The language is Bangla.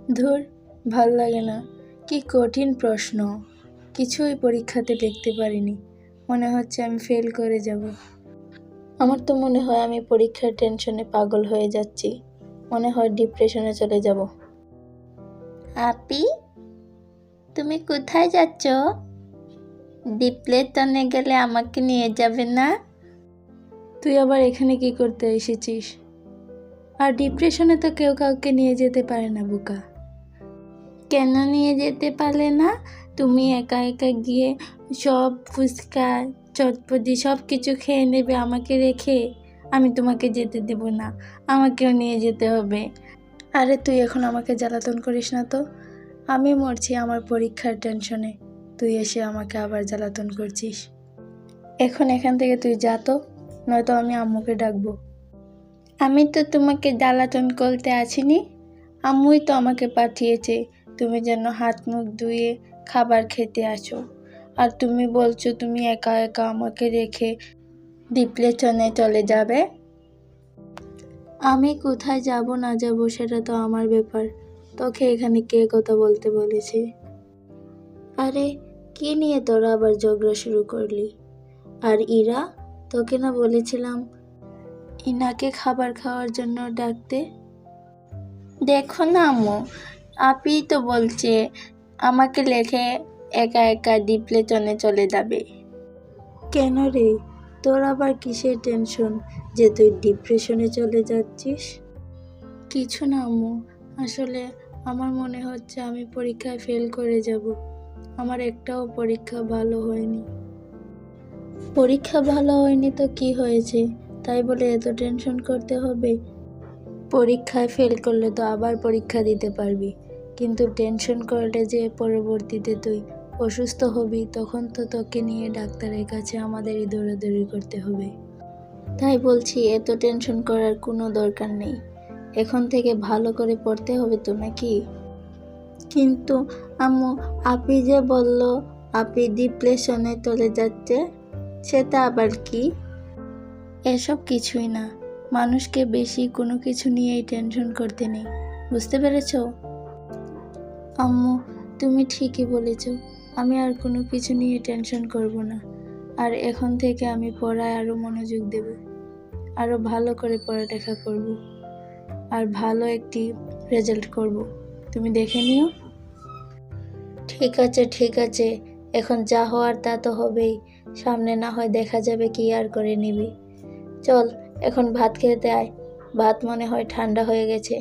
ধুর, ভাল লাগে না। কি কঠিন প্রশ্ন, কিছুই পরীক্ষাতে লিখতে পারিনি। মনে হচ্ছে আমি ফেল করে যাব। আমার তো মনে হয় আমি পরীক্ষার টেনশনে পাগল হয়ে যাচ্ছি। মনে হয় ডিপ্রেশনে চলে যাব। আপি, তুমি কোথায় যাচ্ছ? ডিপ্রেশনে গেলে আমাকে নিয়ে যাবে না? তুই আবার এখানে কি করতে এসেছিস? আর ডিপ্রেশনে তো কেউ কাউকে নিয়ে যেতে পারে না বোকা। কেন নিয়ে যেতে পারলে না? তুমি একা একা গিয়ে সব ফুচকা চটপটি সব কিছু খেয়ে নেবে আমাকে রেখে। আমি তোমাকে যেতে দেব না, আমাকেও নিয়ে যেতে হবে। আরে তুই এখন আমাকে জ্বালাতন করিস না তো। আমি মরছি আমার পরীক্ষার টেনশনে, তুই এসে আমাকে আবার জ্বালাতন করছিস। এখন এখান থেকে তুই যা তো, নয়তো আমি আম্মুকে ডাকবো। আমি তো তোমাকে জ্বালাতন করতে আসিনি, আম্মুই তো আমাকে পাঠিয়েছে তুমি যেন হাত মুখ ধুয়ে খাবার খেতে আসো। আর তুমি বলছো তুমি একা একা আমাকে রেখে ডিপ্রেশনে চলে যাবে। আমি কোথায় যাব না যাব সেটা তো আমার ব্যাপার, তোকে এখানে কে কথা বলতে বলেছে? আরে কি নিয়ে তোরা আবার ঝগড়া শুরু করলি? আর ইরা, তোকে না বলেছিলাম ইনাকে খাবার খাওয়ার জন্য ডাকতে? দেখো না আম্মু, আপি তো বলছে আমাকে রেখে একা একা ডিপ্রেশনে চলে যাবে। কেন রে, তোর আবার কিসের টেনশন যে তুই ডিপ্রেশনে চলে যাচ্ছিস? কিছু না আম্মু, আসলে আমার মনে হচ্ছে আমি পরীক্ষায় ফেল করে যাব। আমার একটাও পরীক্ষা ভালো হয়নি। পরীক্ষা ভালো হয়নি তো কি হয়েছে, তাই বলে এত টেনশন করতে হবে? পরীক্ষায় ফেল করলে তো আবার পরীক্ষা দিতে পারবি, কিন্তু টেনশন করলে যে পরবর্তীতে তুই অসুস্থ হবি, তখন তো তোকে নিয়ে ডাক্তারের কাছে আমাদেরই দৌড়াদৌড়ি করতে হবে। তাই বলছি এত টেনশন করার কোনো দরকার নেই। এখন থেকে ভালো করে পড়তে হবে তো নাকি? কিন্তু আম্মু, আপি যে বলল আপি ডিপ্রেশনে চলে যাচ্ছে, সেটা আবার কি? এসব কিছুই না, মানুষকে বেশি কোনো কিছু নিয়েই টেনশন করতে নেই, বুঝতে পেরেছ? আম্মু, তুমি ঠিকই বলেছ, আমি আর কোনো কিছু নিয়ে টেনশন করব না। আর এখন থেকে আমি পড়ায় আরও মনোযোগ দেব, আরও ভালো করে পড়ালেখা করব, আর ভালো একটি রেজাল্ট করব। তুমি দেখে নিও। ঠিক আছে ঠিক আছে, এখন যা হওয়ার তা তো হবেই, সামনে না হয় দেখা যাবে কি আর করে নিবি। চল এখন ভাত খেতে আয়, ভাত মনে হয় ঠান্ডা হয়ে গেছে।